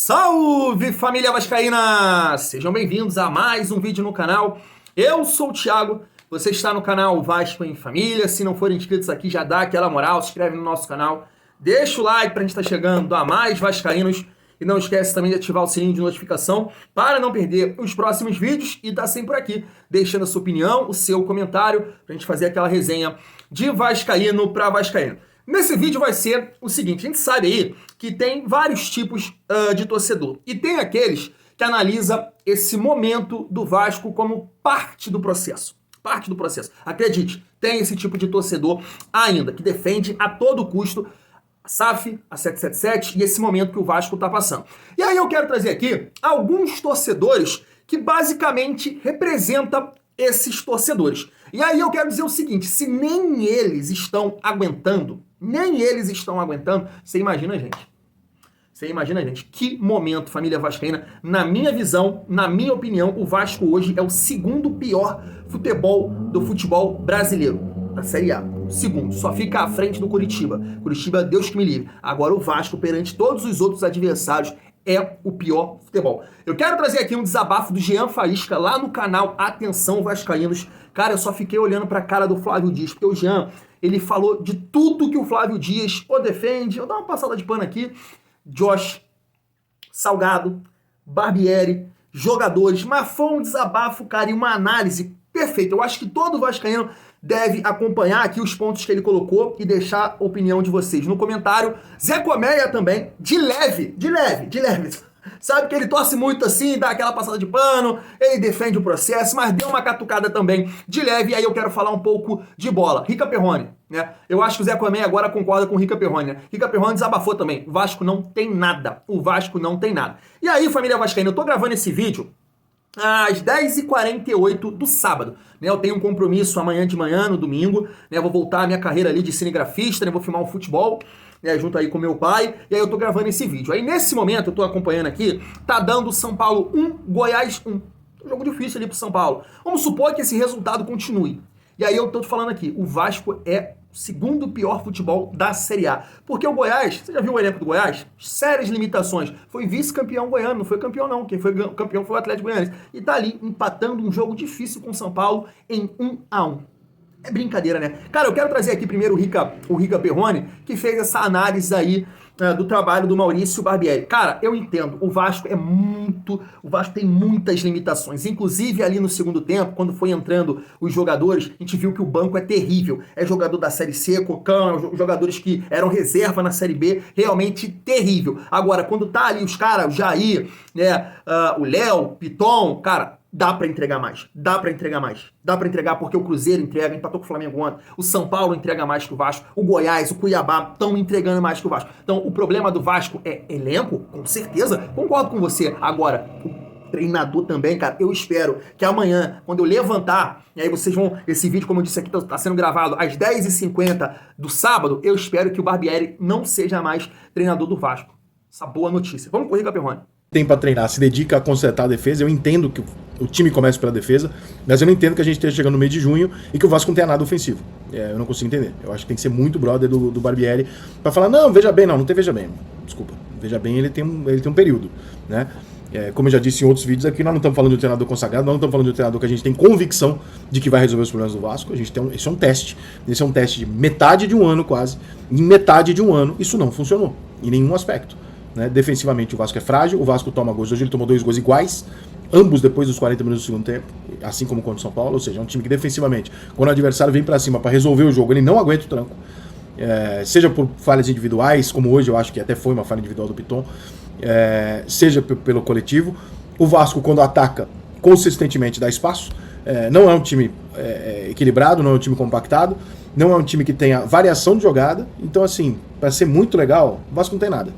Salve, família vascaína! Sejam bem-vindos a mais um vídeo no canal. Eu sou o Thiago, você está no canal Vasco em Família. Se não forem inscritos aqui, já dá aquela moral, se inscreve no nosso canal, deixa o like pra gente estar chegando a mais vascaínos e não esquece também de ativar o sininho de notificação para não perder os próximos vídeos e tá sempre por aqui, deixando a sua opinião, o seu comentário, pra gente fazer aquela resenha de vascaíno para vascaíno. Nesse vídeo vai ser o seguinte, a gente sabe aí que tem vários tipos de torcedor. E tem aqueles que analisa esse momento do Vasco como parte do processo. Parte do processo. Acredite, tem esse tipo de torcedor ainda, que defende a todo custo a SAF, a 777 e esse momento que o Vasco está passando. E aí eu quero trazer aqui alguns torcedores que basicamente representam esses torcedores. E aí eu quero dizer o seguinte, se nem eles estão aguentando, você imagina, gente. Você imagina, gente, que momento, família vascaína. Na minha visão, na minha opinião, o Vasco hoje é o segundo pior futebol do futebol brasileiro, da Série A. Segundo, só fica à frente do Curitiba. Curitiba, Deus que me livre. Agora o Vasco, perante todos os outros adversários, é o pior futebol. Eu quero trazer aqui um desabafo do Jean Faísca lá no canal Atenção Vascaínos. Cara, eu só fiquei olhando pra cara do Flávio Dias, porque o Jean, ele falou de tudo que o Flávio Dias o defende. Eu vou dar uma passada de pano aqui. Josh, Salgado, Barbieri, jogadores, mas foi um desabafo, cara, e uma análise perfeita. Eu acho que todo vascaíno deve acompanhar aqui os pontos que ele colocou e deixar a opinião de vocês no comentário. Zé Colmeia também, de leve. Sabe que ele torce muito assim, dá aquela passada de pano, ele defende o processo, mas deu uma catucada também de leve, e aí eu quero falar um pouco de bola. Rica Perrone, né? Eu acho que o Zé Colmeia agora concorda com o Rica Perrone, né? Rica Perrone desabafou também. O Vasco não tem nada. E aí, família vascaína, eu tô gravando esse vídeo às 10h48 do sábado, né? Eu tenho um compromisso amanhã de manhã, no domingo, né? Eu vou voltar à minha carreira ali de cinegrafista, né? Vou filmar um futebol, né? Junto aí com meu pai, e aí eu tô gravando esse vídeo. Aí nesse momento, eu tô acompanhando aqui, tá dando São Paulo 1, Goiás 1. Um jogo difícil ali pro São Paulo. Vamos supor que esse resultado continue. E aí eu tô falando aqui, o Vasco é o segundo pior futebol da Série A. Porque o Goiás, você já viu o elenco do Goiás? Sérias limitações. Foi vice-campeão goiano, não foi campeão não. Quem foi campeão foi o Atlético Goianiense. E tá ali empatando um jogo difícil com o São Paulo em 1-1. É brincadeira, né? Cara, eu quero trazer aqui primeiro o Rica Perrone, que fez essa análise aí do trabalho do Maurício Barbieri. Cara, eu entendo, o Vasco tem muitas limitações. Inclusive ali no segundo tempo, quando foi entrando os jogadores, a gente viu que o banco é terrível. É jogador da Série C, Cocão, jogadores que eram reserva na Série B, realmente terrível. Agora, quando tá ali os caras, o Jair, né, o Léo, o Piton, cara, dá pra entregar mais. Dá pra entregar porque o Cruzeiro entrega, empatou com o Flamengo ontem. O São Paulo entrega mais que o Vasco. O Goiás, o Cuiabá estão entregando mais que o Vasco. Então, o problema do Vasco é elenco, com certeza. Concordo com você. Agora, o treinador também, cara, eu espero que amanhã, quando eu levantar, e aí vocês vão, esse vídeo, como eu disse aqui, tá sendo gravado às 10h50 do sábado, eu espero que o Barbieri não seja mais treinador do Vasco. Essa boa notícia. Vamos correr, Perrone. Tem para treinar, se dedica a consertar a defesa. Eu entendo que o time começa pela defesa, mas eu não entendo que a gente esteja chegando no meio de junho e que o Vasco não tenha nada ofensivo. Eu não consigo entender. Eu acho que tem que ser muito brother do Barbieri para falar, não, veja bem, não tem veja bem. Desculpa, veja bem, ele tem um período, né? Como eu já disse em outros vídeos aqui, nós não estamos falando de um treinador consagrado, nós não estamos falando de um treinador que a gente tem convicção de que vai resolver os problemas do Vasco. Isso é um teste. Esse é um teste de metade de um ano quase. Em metade de um ano, isso não funcionou, em nenhum aspecto. Né? Defensivamente o Vasco é frágil, o Vasco toma gols, hoje ele tomou 2 gols iguais, ambos depois dos 40 minutos do segundo tempo, assim como contra o São Paulo, ou seja, é um time que defensivamente, quando o adversário vem pra cima pra resolver o jogo, ele não aguenta o tranco, seja por falhas individuais, como hoje eu acho que até foi uma falha individual do Piton, seja pelo coletivo. O Vasco, quando ataca, consistentemente dá espaço, não é um time equilibrado, não é um time compactado, não é um time que tenha variação de jogada, então assim, pra ser muito legal, o Vasco não tem nada.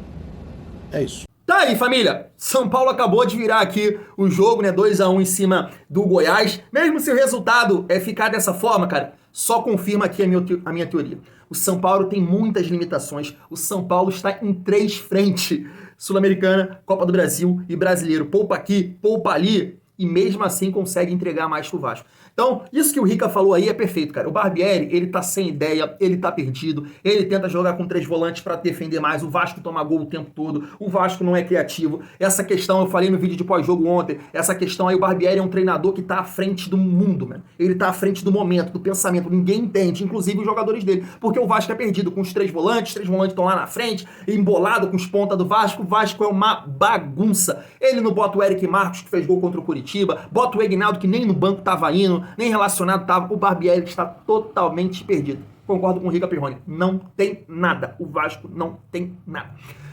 É isso. Tá aí, família. São Paulo acabou de virar aqui o jogo, né? 2-1 em cima do Goiás. Mesmo se o resultado ficar dessa forma, cara, só confirma aqui a minha teoria. O São Paulo tem muitas limitações. O São Paulo está em 3 frentes. Sul-Americana, Copa do Brasil e Brasileiro. Poupa aqui, poupa ali. e mesmo assim consegue entregar mais pro Vasco. Então, isso que o Rica falou aí é perfeito, cara. O Barbieri, ele tá sem ideia, ele tá perdido, ele tenta jogar com 3 volantes pra defender mais, o Vasco toma gol o tempo todo, o Vasco não é criativo. Essa questão, eu falei no vídeo de pós-jogo ontem, essa questão aí, o Barbieri é um treinador que tá à frente do mundo, mano. Ele tá à frente do momento, do pensamento, ninguém entende, inclusive os jogadores dele, porque o Vasco é perdido com os 3 volantes estão lá na frente, embolado com os pontas do Vasco, o Vasco é uma bagunça. Ele não bota o Eric Marcos, que fez gol contra o Curitiba, bota o Egnaldo, que nem no banco tava indo, nem relacionado tava, o Barbieri está totalmente perdido. Concordo com o Rica Pirroni, não tem nada, o Vasco não tem nada.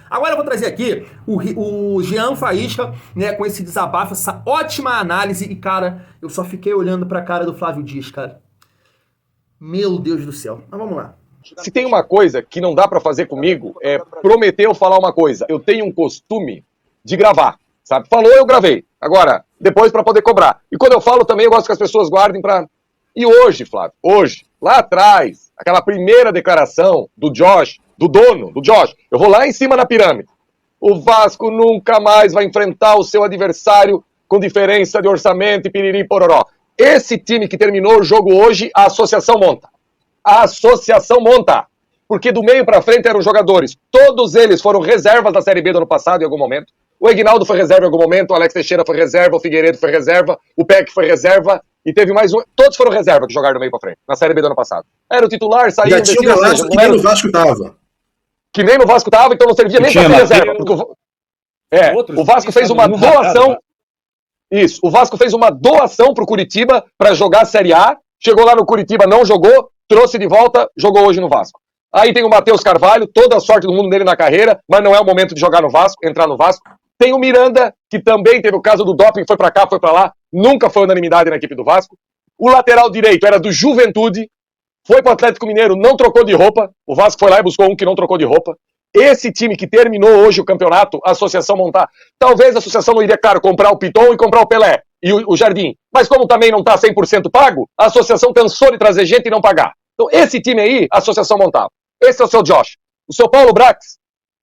Agora eu vou trazer aqui o Jean Faísca, né, com esse desabafo, essa ótima análise, e cara, eu só fiquei olhando pra cara do Flávio Dias, cara. Meu Deus do céu, mas vamos lá. Se tem uma coisa que não dá pra fazer comigo, é prometer ou falar uma coisa. Eu tenho um costume de gravar, sabe? Falou, eu gravei. Agora, depois pra poder cobrar. E quando eu falo também, eu gosto que as pessoas guardem pra... E hoje, Flávio, hoje, lá atrás, aquela primeira declaração do Josh, do dono, do Josh, eu vou lá em cima na pirâmide. O Vasco nunca mais vai enfrentar o seu adversário com diferença de orçamento e piriri pororó. Esse time que terminou o jogo hoje, a associação monta. A associação monta. Porque do meio pra frente eram jogadores. Todos eles foram reservas da Série B do ano passado em algum momento. O Egnaldo foi reserva em algum momento, o Alex Teixeira foi reserva, o Figueiredo foi reserva, o Peck foi reserva, e teve mais um. Todos foram reserva que jogaram do meio pra frente, na Série B do ano passado. Era o titular, saiu... Já tinha o Galácio, que nem no Vasco tava. Que nem no Vasco tava, então não servia nem pra ser reserva. Porque o Vasco fez uma doação... Isso, o Vasco fez uma doação pro Curitiba pra jogar a Série A, chegou lá no Curitiba, não jogou, trouxe de volta, jogou hoje no Vasco. Aí tem o Matheus Carvalho, toda a sorte do mundo dele na carreira, mas não é o momento de jogar no Vasco, entrar no Vasco. Tem o Miranda, que também teve o caso do doping, foi pra cá, foi pra lá, nunca foi unanimidade na equipe do Vasco. O lateral direito era do Juventude, foi pro Atlético Mineiro, não trocou de roupa, o Vasco foi lá e buscou um que não trocou de roupa. Esse time que terminou hoje o campeonato, a associação montar, talvez a associação não iria, claro, comprar o Piton e comprar o Pelé e o Jardim, mas como também não tá 100% pago, a associação cansou de trazer gente e não pagar. Então esse time aí, a associação montava. Esse é o seu Josh. O seu Paulo Brax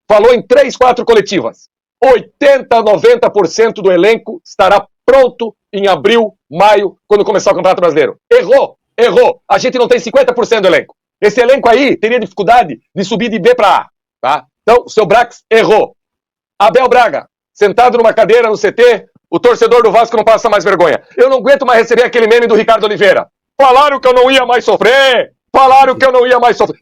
falou em 3, 4 coletivas. 80, 90% do elenco estará pronto em abril, maio, quando começar o Campeonato Brasileiro. Errou. A gente não tem 50% do elenco. Esse elenco aí teria dificuldade de subir de B para A. Tá? Então, o seu Brax errou. Abel Braga, sentado numa cadeira no CT, o torcedor do Vasco não passa mais vergonha. Eu não aguento mais receber aquele meme do Ricardo Oliveira. Falaram que eu não ia mais sofrer.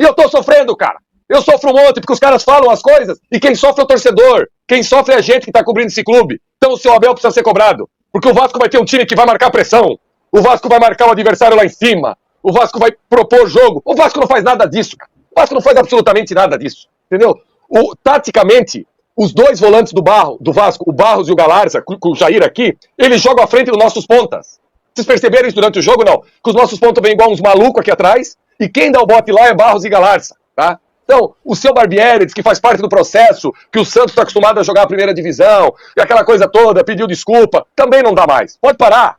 E eu tô sofrendo, cara. Eu sofro um monte, porque os caras falam as coisas, e quem sofre é o torcedor. Quem sofre é a gente que tá cobrindo esse clube. Então o seu Abel precisa ser cobrado. Porque o Vasco vai ter um time que vai marcar pressão. O Vasco vai marcar o adversário lá em cima. O Vasco vai propor jogo. O Vasco não faz nada disso, cara. O Vasco não faz absolutamente nada disso. Entendeu? Taticamente, os 2 volantes do Vasco, o Barros e o Galarza, com o Jair aqui, eles jogam à frente dos nossos pontas. Vocês perceberam isso durante o jogo? Não. Que os nossos pontos vêm igual uns malucos aqui atrás, e quem dá o bote lá é Barros e Galarza, tá? Então, o seu Barbieri diz que faz parte do processo, que o Santos está acostumado a jogar a primeira divisão, e aquela coisa toda, pediu desculpa, também não dá mais. Pode parar.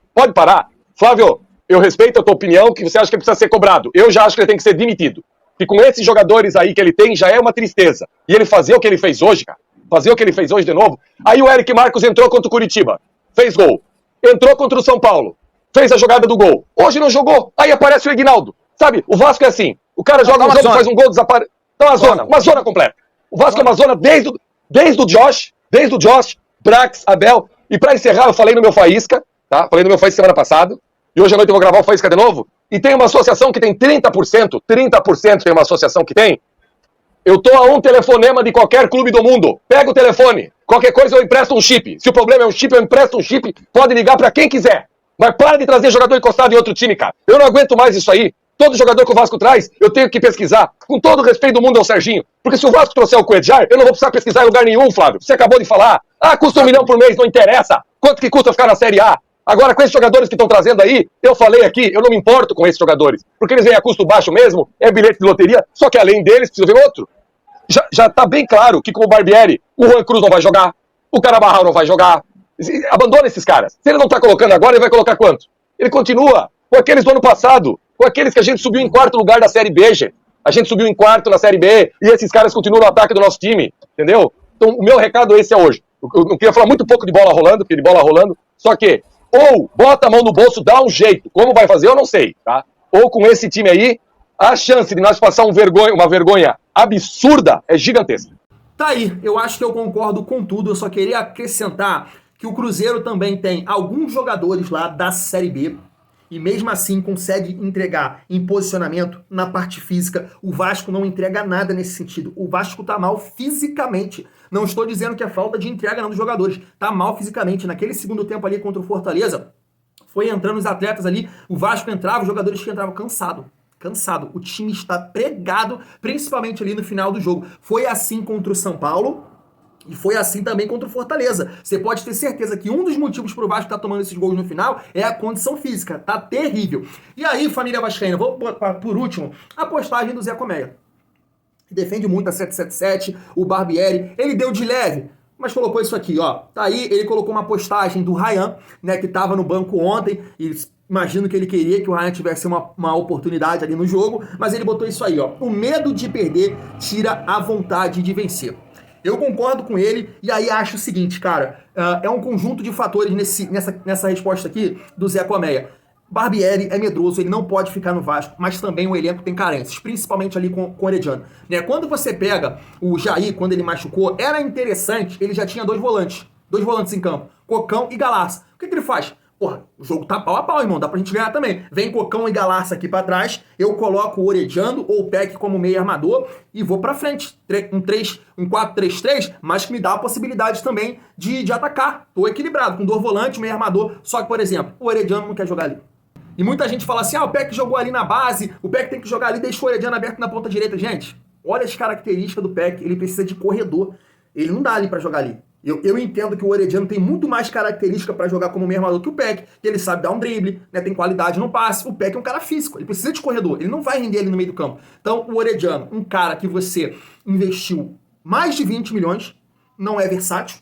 Flávio, eu respeito a tua opinião, que você acha que ele precisa ser cobrado. Eu já acho que ele tem que ser demitido. E com esses jogadores aí que ele tem, já é uma tristeza. E ele fazer o que ele fez hoje, cara, fazer o que ele fez hoje de novo. Aí o Eric Marcos entrou contra o Curitiba, fez gol. Entrou contra o São Paulo, fez a jogada do gol. Hoje não jogou, aí aparece o Egnaldo. Sabe, o Vasco é assim, o cara joga um jogo, faz um gol, desaparece. Então uma zona completa. O Vasco é uma zona desde o Josh, Brax, Abel. E pra encerrar, eu falei no meu Faísca, tá? Falei no meu Faísca semana passada. E hoje à noite eu vou gravar o Faísca de novo. E tem uma associação que tem 30% tem uma associação que tem. Eu tô a um telefonema de qualquer clube do mundo. Pega o telefone. Qualquer coisa eu empresto um chip. Se o problema é um chip, eu empresto um chip. Pode ligar pra quem quiser. Mas para de trazer jogador encostado em outro time, cara. Eu não aguento mais isso aí. Todo jogador que o Vasco traz, eu tenho que pesquisar. Com todo o respeito do mundo ao Serginho. Porque se o Vasco trouxer o Cuéllar, eu não vou precisar pesquisar em lugar nenhum, Flávio. Você acabou de falar. Custa 1 milhão por mês, não interessa. Quanto que custa ficar na Série A? Agora, com esses jogadores que estão trazendo aí, eu falei aqui, eu não me importo com esses jogadores. Porque eles vêm a custo baixo mesmo, é bilhete de loteria, só que além deles, precisa ver outro. Já tá bem claro que com o Barbieri, o Juan Cruz não vai jogar, o Carabarral não vai jogar. Abandona esses caras. Se ele não tá colocando agora, ele vai colocar quanto? Ele continua com aqueles do ano passado, com aqueles que a gente subiu em 4º lugar da Série B, gente. A gente subiu em 4º na Série B, e esses caras continuam no ataque do nosso time, entendeu? Então, o meu recado esse é hoje. Eu queria falar muito pouco de bola rolando, porque de bola rolando, só que ou bota a mão no bolso, dá um jeito. Como vai fazer, eu não sei, tá? Ou com esse time aí, a chance de nós passar uma vergonha absurda é gigantesca. Tá aí, eu acho que eu concordo com tudo, eu só queria acrescentar que o Cruzeiro também tem alguns jogadores lá da Série B e mesmo assim consegue entregar em posicionamento na parte física. O Vasco não entrega nada nesse sentido. O Vasco tá mal fisicamente. Não estou dizendo que é falta de entrega não dos jogadores. Tá mal fisicamente. Naquele segundo tempo ali contra o Fortaleza, foi entrando os atletas ali, o Vasco entrava, os jogadores que entravam cansado. O time está pregado, principalmente ali no final do jogo. Foi assim contra o São Paulo e foi assim também contra o Fortaleza. Você pode ter certeza que um dos motivos pro Vasco estar tomando esses gols no final é a condição física. Tá terrível. E aí, família vascaína, vou botar por último a postagem do Zé Colmeia. Defende muito a 777, o Barbieri. Ele deu de leve, mas colocou isso aqui, ó. Tá aí, ele colocou uma postagem do Ryan, né, que tava no banco ontem e imagino que ele queria que o Ryan tivesse uma oportunidade ali no jogo, mas ele botou isso aí, ó. O medo de perder tira a vontade de vencer. Eu concordo com ele e aí acho o seguinte, cara, é um conjunto de fatores nessa resposta aqui do Zé Colmeia. Barbieri é medroso, ele não pode ficar no Vasco, mas também o elenco tem carências, principalmente ali com o Herediano. Né? Quando você pega o Jair, quando ele machucou, era interessante, ele já tinha dois volantes em campo, Cocão e Galarça. O que ele faz? Porra, o jogo tá pau a pau, irmão, dá pra gente ganhar também. Vem Cocão e Galarça aqui pra trás, eu coloco o Orediano ou o Peck como meio armador e vou pra frente. Um 4-3-3, mas que me dá a possibilidade também de atacar. Tô equilibrado, com dois volantes, meio armador, só que, por exemplo, o Orediano não quer jogar ali. E muita gente fala assim, o Peck jogou ali na base, o Peck tem que jogar ali, deixou o Orediano aberto na ponta direita. Gente, olha as características do Peck, ele precisa de corredor, ele não dá ali pra jogar ali. Eu entendo que o Orediano tem muito mais característica para jogar como meio armador que o Peck, que ele sabe dar um drible, né, tem qualidade no passe. O Peck é um cara físico, ele precisa de corredor, ele não vai render ali no meio do campo. Então, o Orediano, um cara que você investiu mais de 20 milhões, não é versátil.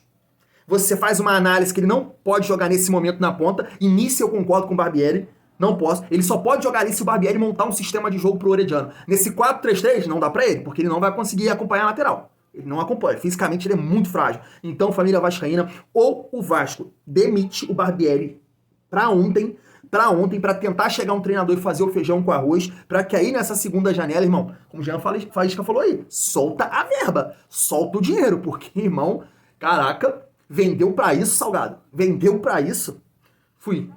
Você faz uma análise que ele não pode jogar nesse momento na ponta, e nisso eu concordo com o Barbieri, não posso. Ele só pode jogar ali se o Barbieri montar um sistema de jogo pro Orediano. Nesse 4-3-3, não dá pra ele, porque ele não vai conseguir acompanhar a lateral. Ele não acompanha. Fisicamente ele é muito frágil. Então, família vascaína, ou o Vasco demite o Barbieri pra ontem, para tentar chegar um treinador e fazer o feijão com arroz, para que aí nessa segunda janela, irmão, como o Jean Faísca falou aí, solta a verba, solta o dinheiro, porque, irmão, caraca, vendeu pra isso, Salgado. Vendeu pra isso. Fui.